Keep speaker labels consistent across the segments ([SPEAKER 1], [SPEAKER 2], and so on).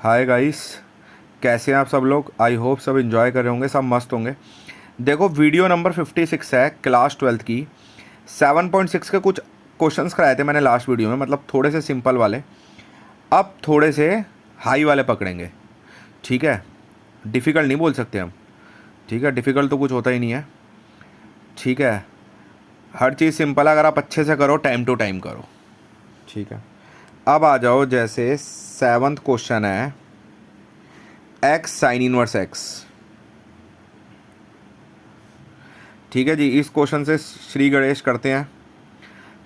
[SPEAKER 1] Hi guys, कैसे हैं आप सब लोग। आई होप सब इन्जॉय कर रहे होंगे, सब मस्त होंगे। देखो वीडियो नंबर 56 है क्लास 12th की। 7.6 के कुछ क्वेश्चंस कराए थे मैंने लास्ट वीडियो में, मतलब थोड़े से सिंपल वाले। अब थोड़े से हाई वाले पकड़ेंगे, ठीक है। डिफ़िकल्ट नहीं बोल सकते हम, ठीक है। डिफ़िकल्ट तो कुछ होता ही नहीं है, ठीक है। हर चीज़ सिंपल है, अगर आप अच्छे से करो, टाइम टू टाइम करो, ठीक है। अब आ जाओ, जैसे 7th क्वेश्चन है एक्स साइन इनवर्स एक्स, ठीक है जी। इस क्वेश्चन से श्री गणेश करते हैं,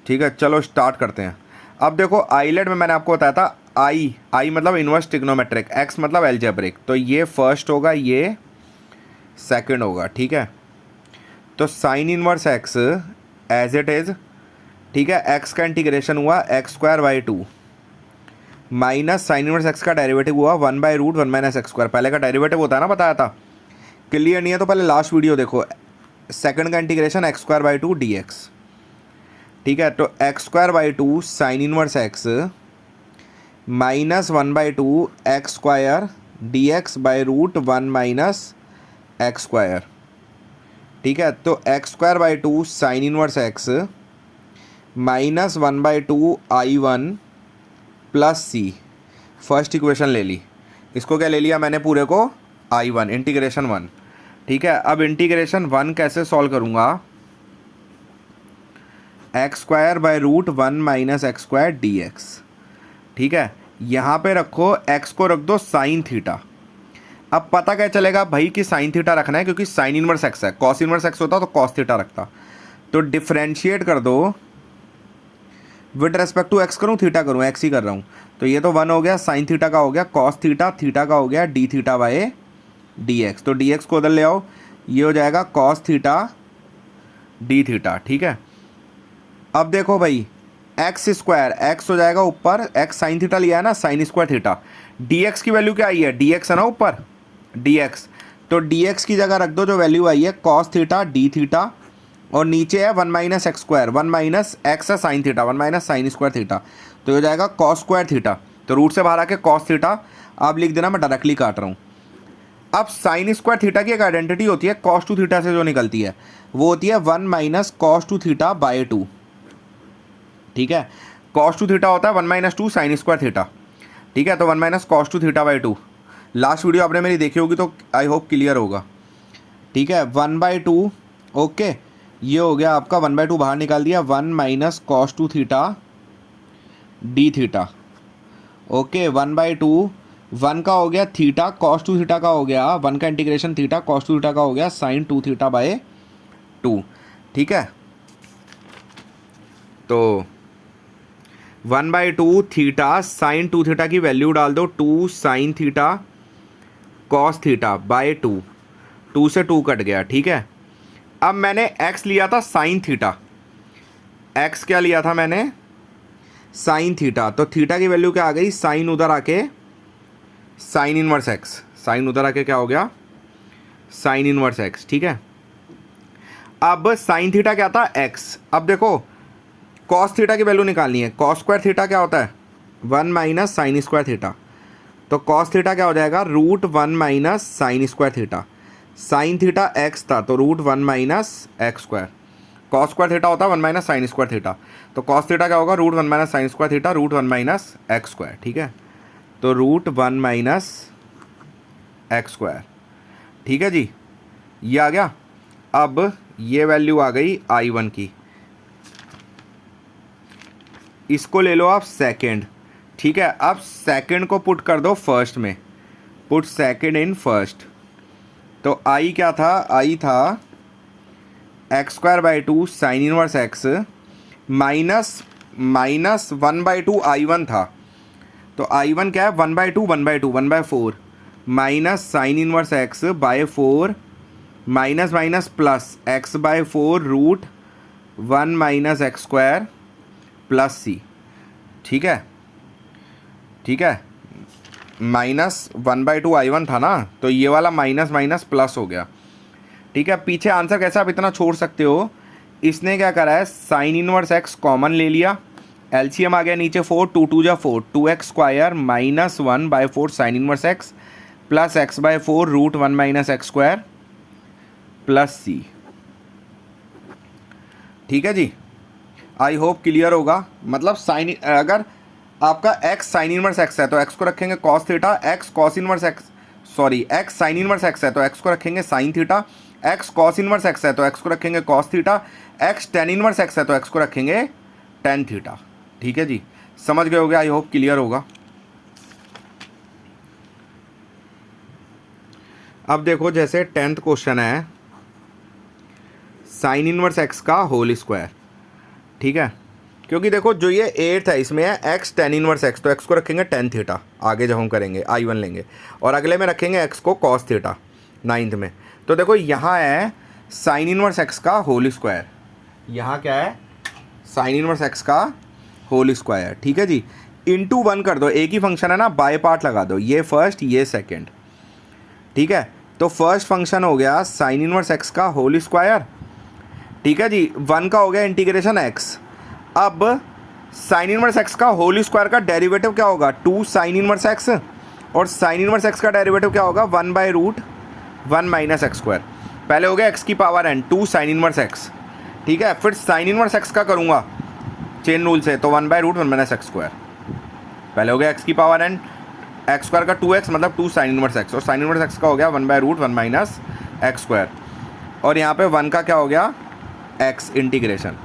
[SPEAKER 1] ठीक है। चलो स्टार्ट करते हैं। अब देखो आईलेट में मैंने आपको बताया था आई आई मतलब इनवर्स ट्रिग्नोमेट्रिक, एक्स मतलब एल्जेब्रिक। तो ये फर्स्ट होगा, ये सेकंड होगा, ठीक है। तो sine inverse x as it is, ठीक है। एक्स का इंटीग्रेशन हुआ x square by 2 minus sine inverse x का डेरिवेटिव हुआ 1/√1 माइनस एक्स स्क्वायर। पहले का डेरिवेटिव होता है ना, बताया था। क्लियर नहीं है तो पहले लास्ट वीडियो देखो। सेकंड का integration x square by 2 d x, ठीक है। तो x square by 2 sine inverse x minus 1/2 x square d x बाई√1 माइनस एक्स स्क्वायर, ठीक है। तो x square by 2 sine inverse x minus 1/2 I1 plus c. First equation ले ली, इसको क्या ले लिया मैंने पूरे को, I1 इंटीग्रेशन 1, ठीक है। अब इंटीग्रेशन 1 कैसे सॉल्व करूँगा, एक्स स्क्वायर बाई√1 minus x square d x, ठीक है। यहाँ पे रखो एक्स को रख दो साइन थीटा। अब पता क्या चलेगा भाई कि साइन थीटा रखना है, क्योंकि साइन इनवर्स एक्स है। कॉस इनवर्स एक्स होता तो कॉस थीटा रखता। तो डिफ्रेंशिएट कर दो, विद रेस्पेक्ट टू एक्स करूँ थीटा करूँ, एक्स ही कर रहा हूँ। तो ये तो 1 हो गया, साइन थीटा का हो गया कॉस थीटा, थीटा का हो गया D theta by d x. तो डी एक्स को उधर ले आओ, ये हो जाएगा कॉस थीटा डी थीटा, ठीक है। अब देखो भाई, एक्स स्क्वायर, एक्स हो जाएगा ऊपर, एक्स साइन थीटा लिया है ना, sign square theta. D x की वैल्यू क्या आई है, डी एक्स है ना ऊपर, डी एक्स। तो डी एक्स की जगह रख दो जो वैल्यू आई है कॉस थीटा डी थीटा, और नीचे है 1 minus x square, 1 minus x है sine theta, 1 minus sine square theta. तो हो जाएगा कॉस स्क्वायर थीटा। तो रूट से बाहर आके कॉस थीटा, अब लिख देना, मैं डायरेक्टली काट रहा हूँ। अब साइन स्क्वायर थीटा की एक आइडेंटिटी होती है कॉस टू थीटा से जो निकलती है, वो होती है 1 minus cos two theta by 2, ठीक है। कॉस टू थीटा होता है 1 माइनस 2 साइन स्क्वायर थीटा, ठीक है। तो 1 minus cos two theta by 2, last video आपने मेरी देखी होगी तो आई होप क्लियर होगा, ठीक है। 1/2, ओके। ये हो गया आपका 1/2 बाहर निकाल दिया, 1 minus cos two theta D theta, okay. 1/2, 1 का हो गया थीटा, कॉस टू थीटा का हो गया 1 का integration theta, cos two theta का हो गया साइन 2 थीटा बाई 2, ठीक है। तो 1/2 थीटा साइन 2 थीटा की वैल्यू डाल दो, 2 sine theta cos theta by 2, 2 से 2 कट गया, ठीक है। अब मैंने x लिया था साइन थीटा, x क्या लिया था मैंने, साइन थीटा। तो थीटा की वैल्यू क्या आ गई, साइन उधर आके साइन इनवर्स x, साइन उधर आके क्या हो गया, साइन इनवर्स x, ठीक है। अब साइन थीटा क्या था, x। अब देखो कॉस थीटा की वैल्यू निकालनी है, कॉस स्क्वायर थीटा क्या होता है 1 माइनस साइन स्क्वायर थीटा। तो कॉस थीटा क्या हो जाएगा, √1 minus sine square theta. Sine theta x था तो √1 minus x square. Cos square theta होता है 1 माइनस साइन स्क्वायर थीटा। तो कॉस थीटा क्या होगा, √1 minus sine square theta, √1 minus x square, ठीक है। तो √1 माइनस एक्स स्क्वायर, ठीक है जी। ये आ गया। अब ये वैल्यू आ गई I1 की, इसको ले लो आप सेकेंड, ठीक है। अब सेकेंड को पुट कर दो फर्स्ट में, पुट सेकेंड इन फर्स्ट। तो आई क्या था, आई था x square by 2 sine inverse x minus 1/2 I1 था। तो I1 क्या है, 1/2 1/2 1/4 minus sine inverse x by 4 minus minus plus x by 4 √1 minus x square plus c, ठीक है, ठीक है। माइनस 1/2 I1 था ना, तो ये वाला माइनस माइनस प्लस हो गया, ठीक है। पीछे आंसर कैसे आप इतना छोड़ सकते हो, इसने क्या करा है साइन इनवर्स एक्स कॉमन ले लिया, एलसीएम आ गया नीचे 4, 2 2 जा 4, 2x² minus 1/4 sign inverse x plus x/4 √1 minus x² plus c। ठीक है जी, आई होप क्लियर होगा। मतलब साइन, अगर आपका x साइन इनवर्स x है तो x को रखेंगे cos theta, x cos inverse x, sorry x sine inverse x है तो x को रखेंगे sine theta, x cos inverse x है तो x को रखेंगे cos theta, x tan inverse x है तो x को रखेंगे टेन थीटा। ठीक है जी, समझ गए होगे, आई होप क्लियर होगा। अब देखो जैसे 10th क्वेश्चन है, साइन इनवर्स x का होल स्क्वायर। ठीक है, क्योंकि देखो जो ये 8th है इसमें है x टेन इनवर्स x, तो x को रखेंगे टेन थीटा, आगे जब हम करेंगे I1 लेंगे, और अगले में रखेंगे x को कॉस थीटा 9th में। तो देखो यहाँ है साइन इनवर्स x का होल स्क्वायर, यहाँ क्या है साइन इनवर्स x का होल स्क्वायर। ठीक है जी, इंटू 1 कर दो, एक ही फंक्शन है ना, बाय पार्ट लगा दो, ये फर्स्ट ये सेकेंड। ठीक है, तो फर्स्ट फंक्शन हो गया साइन इनवर्स x का होल स्क्वायर। ठीक है जी, 1 का हो गया इंटीग्रेशन x। अब साइन इनवर्स x का होल स्क्वायर का डेरिवेटिव क्या होगा, 2 साइन इनवर्स x, और साइन इनवर्स x का डेरिवेटिव क्या होगा 1/√1 माइनस x²। पहले हो गया x की power n, 2 sine inverse x। ठीक है, फिर साइन इनवर्स x का करूँगा चेन रूल से, तो 1/√1 माइनस x²। पहले हो गया x की पावर n, x² का 2x मतलब 2 साइन इनवर्स x, और साइन इनवर्स x का हो गया 1/√1 माइनस x², और यहाँ पे 1 का क्या हो गया x इंटीग्रेशन।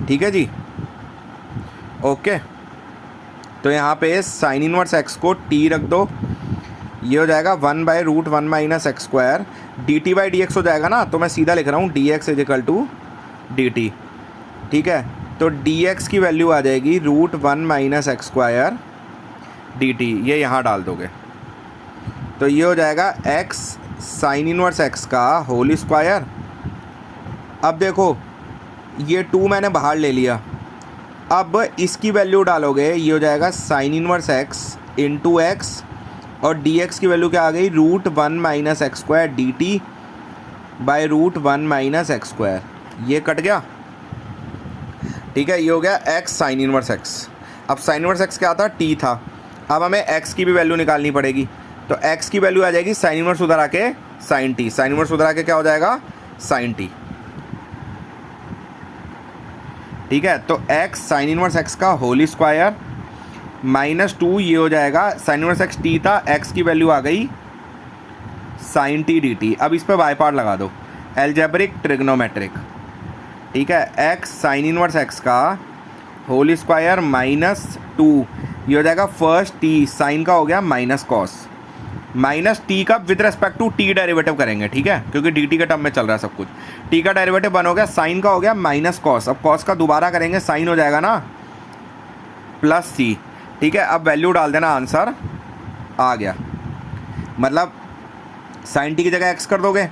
[SPEAKER 1] ठीक है जी, ओके। तो यहाँ पे साइन इनवर्स x को t रख दो, ये हो जाएगा 1/√1 माइनस x², dt/dx हो जाएगा ना, तो मैं सीधा लिख रहा हूँ dx = dt। ठीक है, तो dx की वैल्यू आ जाएगी √1 माइनस x² dt, ये यहाँ डाल दोगे तो ये हो जाएगा x साइन इनवर्स x का होल स्क्वायर। अब देखो ये 2 मैंने बाहर ले लिया, अब इसकी वैल्यू डालोगे, ये हो जाएगा sine inverse x into x, और dx की वैल्यू क्या आ गई √1 minus x² dt by √1 minus x², ये कट गया। ठीक है, ये हो गया x साइन इनवर्स x। अब साइन इनवर्स x क्या था, t था, अब हमें x की भी वैल्यू निकालनी पड़ेगी, तो x की वैल्यू आ जाएगी साइन इनवर्स उधर आके साइन t, साइन इनवर्स उधर आके क्या हो जाएगा साइन t। ठीक है, तो x साइन इनवर्स x का होल स्क्वायर -2, ये हो जाएगा साइन इनवर्स x t था, x की वैल्यू आ गई साइन t dt। अब इस पर बाय पार्ट लगा दो, एल्जेब्रिक ट्रिग्नोमेट्रिक। ठीक है, x साइन इनवर्स x का होल स्क्वायर -2, ये हो जाएगा फर्स्ट t, साइन का हो गया माइनस कॉस, माइनस टी का with respect to t derivative करेंगे। ठीक है, क्योंकि डी टी के टर्म में चल रहा है सब कुछ। टी का डेरिवेटिव 1 हो गया, साइन का हो गया माइनस कॉस, अब कॉस का दोबारा करेंगे साइन हो जाएगा ना प्लस सी। ठीक है, अब वैल्यू डाल देना, आंसर आ गया। मतलब साइन टी की जगह एक्स कर दोगे,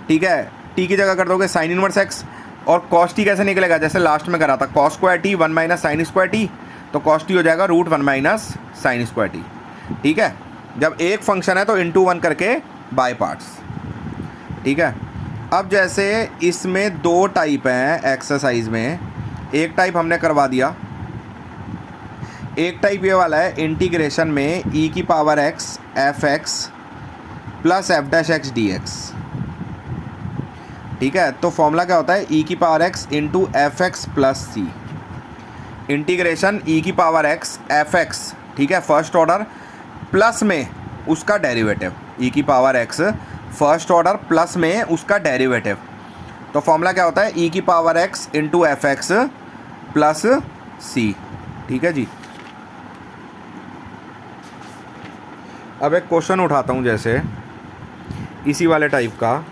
[SPEAKER 1] ठीक है, टी की जगह कर दोगे साइन इनवर्स एक्स, और कॉस टी कैसे निकलेगा, जैसे लास्ट में करा था cos square T 1 minus sine square T, तो कॉस टी हो जाएगा √1 माइनस साइन स्क्वायर टी। ठीक है, जब एक फंक्शन है तो इंटू 1 करके बाय पार्ट्स। ठीक है, अब जैसे इसमें 2 टाइप हैं एक्सरसाइज में, एक टाइप हमने करवा दिया, एक टाइप ये वाला है इंटीग्रेशन में e की power x f(x) plus f'(x) dx। ठीक है, तो फॉर्मूला क्या होता है e की power x into f(x) plus c, integration e की पावर x f(x), ठीक है, फर्स्ट ऑर्डर प्लस में उसका डेरिवेटिव, e की power x first order plus में उसका डेरिवेटिव। तो फॉर्मूला क्या होता है e की power x into f(x) plus c। ठीक है जी, अब एक क्वेश्चन उठाता हूँ जैसे इसी वाले टाइप का।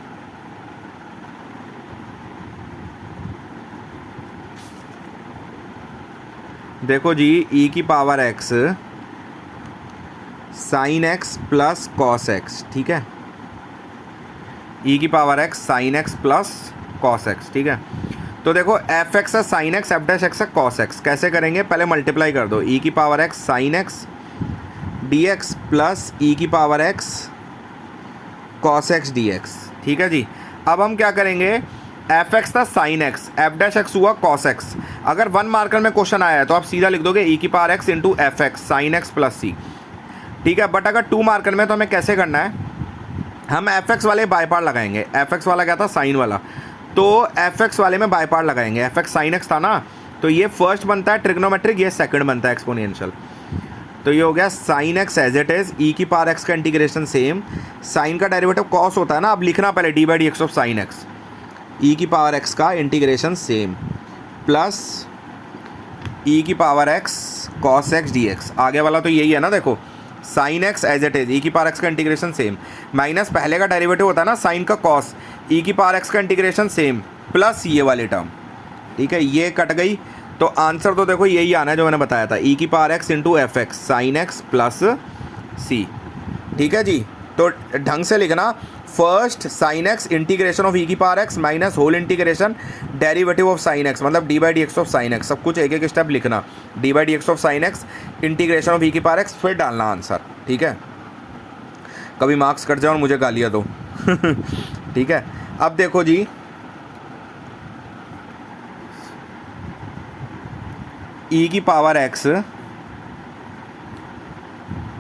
[SPEAKER 1] देखो जी, e की power x sine x plus cos x, ठीक है, e की power x sine x plus cos x। ठीक है, तो देखो f(x) है साइन x, f'(x) है कॉस x, कैसे करेंगे, पहले मल्टीप्लाई कर दो, e की power x sine x dx plus e की power x cos x dx। ठीक है जी, अब हम क्या करेंगे, एफ एक्स था sine x, F dash x हुआ कॉस एक्स। अगर 1 मार्कर में क्वेश्चन आया है तो आप सीधा लिख दोगे ई की power x into f x sine x plus c, ठीक है। बट अगर 2 मार्कर में तो हमें कैसे करना है, हम एफ एक्स वाले बाय पार्ट लगाएंगे। एफ एक्स वाला क्या था, साइन वाला, तो एफ एक्स वाले में बाय पार्ट लगाएंगे। एफ एक्स साइन एक्स था ना, तो ये फर्स्ट बनता है ट्रिग्नोमेट्रिक, ये सेकंड बनता है एक्सपोनेंशियल। तो ये हो गया sine x as it is, e की पावर एक्स का इंटीग्रेशन सेम, साइन का डेरिवेटिव कॉस होता है ना, अब लिखना पहले d by d x of sine x, e की पावर एक्स का इंटीग्रेशन सेम प्लस ई की power x cos x d x. आगे वाला तो यही है ना, देखो sine x as it is, e की पावर एक्स का इंटीग्रेशन सेम, माइनस पहले का डेरिवेटिव होता है ना साइन का कॉस, ई की पावर एक्स का इंटीग्रेशन सेम प्लस ये वाली टर्म, ठीक है। ये कट गई, तो आंसर तो देखो यही आना है जो मैंने बताया था, ई की power x into f x sine x plus c, ठीक है जी। तो ढंग से लिखना, first sine x integration of e की power x minus whole integration derivative of sine x, मतलब d by d x of sine x, सब कुछ एक एक स्टेप लिखना, d by d x of sine x integration of e की power x, फिर डालना आंसर, ठीक है। कभी मार्क्स कट जाओ और मुझे गालियाँ दो ठीक है। अब देखो जी, ई की power x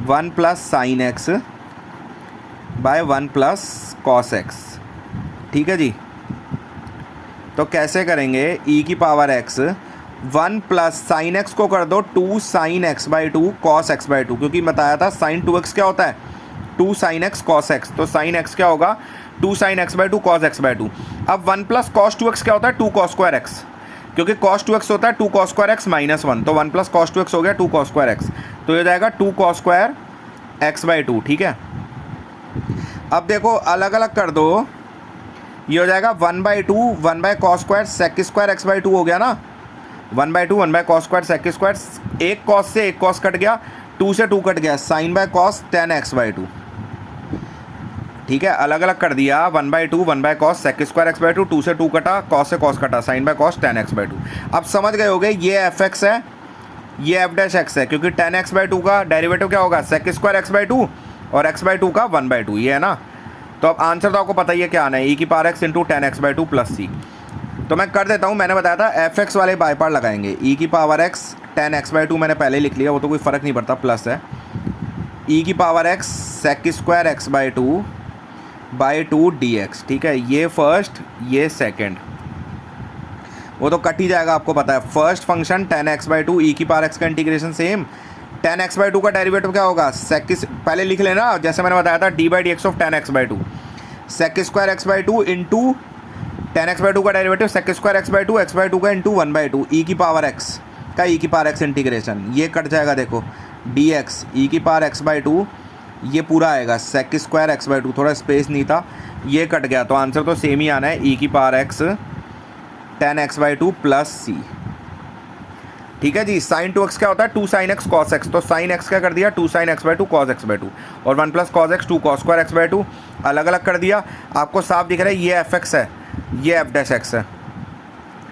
[SPEAKER 1] 1 plus sine x by 1 plus cos x, ठीक है जी। तो कैसे करेंगे, ई की power x 1 plus sine x को कर दो 2 sine x by 2 cos x by 2, क्योंकि बताया था साइन 2x क्या होता है, 2 साइन एक्स कॉस एक्स, तो साइन एक्स क्या होगा 2 sine x by 2 cos x by 2। अब 1 प्लस कॉस 2x क्या होता है 2 कॉस स्क्वायर एक्स, क्योंकि cos 2x होता है 2 cos स्क्वायर एक्स माइनस 1, तो 1 प्लस cos 2x हो गया 2 cos स्क्वायर एक्स, तो ये जाएगा 2 cos स्क्वायर एक्स बाई 2, ठीक है। अब देखो अलग अलग कर दो, ये हो जाएगा 1/2 1 by cos square sec square x by 2 हो गया ना, 1/2 1 by cos square sec square, एक कॉस से एक कॉस कट गया, 2 से 2 कट गया, sine by cos 10 x by 2, ठीक है। अलग अलग कर दिया, 1/2 1 by cos sec square x by 2, 2 से 2 कटा, कॉस से कॉस कटा, sine by cos 10 x by 2। अब समझ गए होगे, ये एफ एक्स है, ये एफ डैश एक्स है, क्योंकि 10 एक्स बाई 2 का डेरिवेटिव क्या होगा सेक स्क्वायर एक्स बाई 2 और एक्स बाई 2 का 1/2, ये है ना। तो अब आंसर तो आपको पता ही है क्या आना है, ई की power x into 10 x by 2 plus c. तो मैं कर देता हूँ, मैंने बताया था एफ एक्स वाले बाई पार्ट लगाएंगे, ई की पावर एक्स 10 एक्स बाई 2 मैंने पहले लिख लिया, वो तो कोई फ़र्क नहीं पड़ता, प्लस है ई की power x sec square x by 2 by 2 d x, ठीक है। ये फर्स्ट ये सेकेंड, वो तो कट ही जाएगा, आपको पता है। फर्स्ट फंक्शन 10 एक्स बाई 2 ई की पावर एक्स का इंटीग्रेशन सेम, 10 एक्स बाई 2 का डेरिवेटिव क्या होगा सेक, पहले लिख लेना जैसे मैंने बताया था d by d x of 10 x by 2 sec square x by 2 into 10 x by 2 का derivative sec square x by 2 का इंटू 1/2 ई की पावर एक्स का ई की पावर एक्स इंटीग्रेशन, ये कट जाएगा देखो डी एक्स ई की पावर एक्स बाई 2, ये पूरा आएगा सेक स्क्वायर एक्स बाई 2, थोड़ा स्पेस नहीं था, ये कट गया, तो आंसर तो सेम ही आना है, ई की power x 10 x by 2 plus c, ठीक है जी। साइन 2x क्या होता है 2 साइन एक्स कॉस एक्स, तो साइन एक्स क्या कर दिया 2 sine x by 2 cos x by 2 और 1 plus cos x 2 cos square x by 2, अलग अलग कर दिया, आपको साफ दिख रहा है ये एफ एक्स है, ये एफ डैश एक्स है,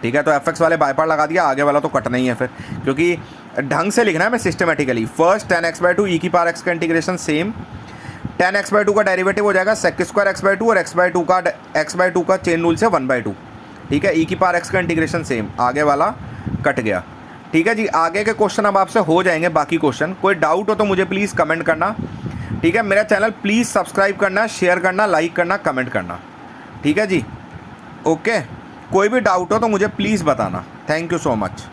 [SPEAKER 1] ठीक है। तो एफ एक्स वाले बाई पार्ट लगा दिया, आगे वाला तो कटना ही है फिर, क्योंकि ढंग से लिखना है मैं सिस्टमेटिकली। फर्स्ट 10 एक्स बाई 2 ई की पावर एक्स का इंटीग्रेशन सेम, 10 एक्स बाई 2 का डेरिवेटिव हो जाएगा सेक स्क्वायर एक्स बाई 2 और एक्स बाई 2 का चेन रूल से 1/2, ठीक है। ई की पावर एक्स का इंटीग्रेशन सेम, आगे वाला कट गया, ठीक है जी। आगे के क्वेश्चन अब आपसे हो जाएंगे, बाकी क्वेश्चन कोई डाउट हो तो मुझे प्लीज़ कमेंट करना, ठीक है। मेरा चैनल प्लीज़ सब्सक्राइब करना, शेयर करना, लाइक करना, कमेंट करना, ठीक है जी। ओके, कोई भी डाउट हो तो मुझे प्लीज़ बताना। Thank you so much.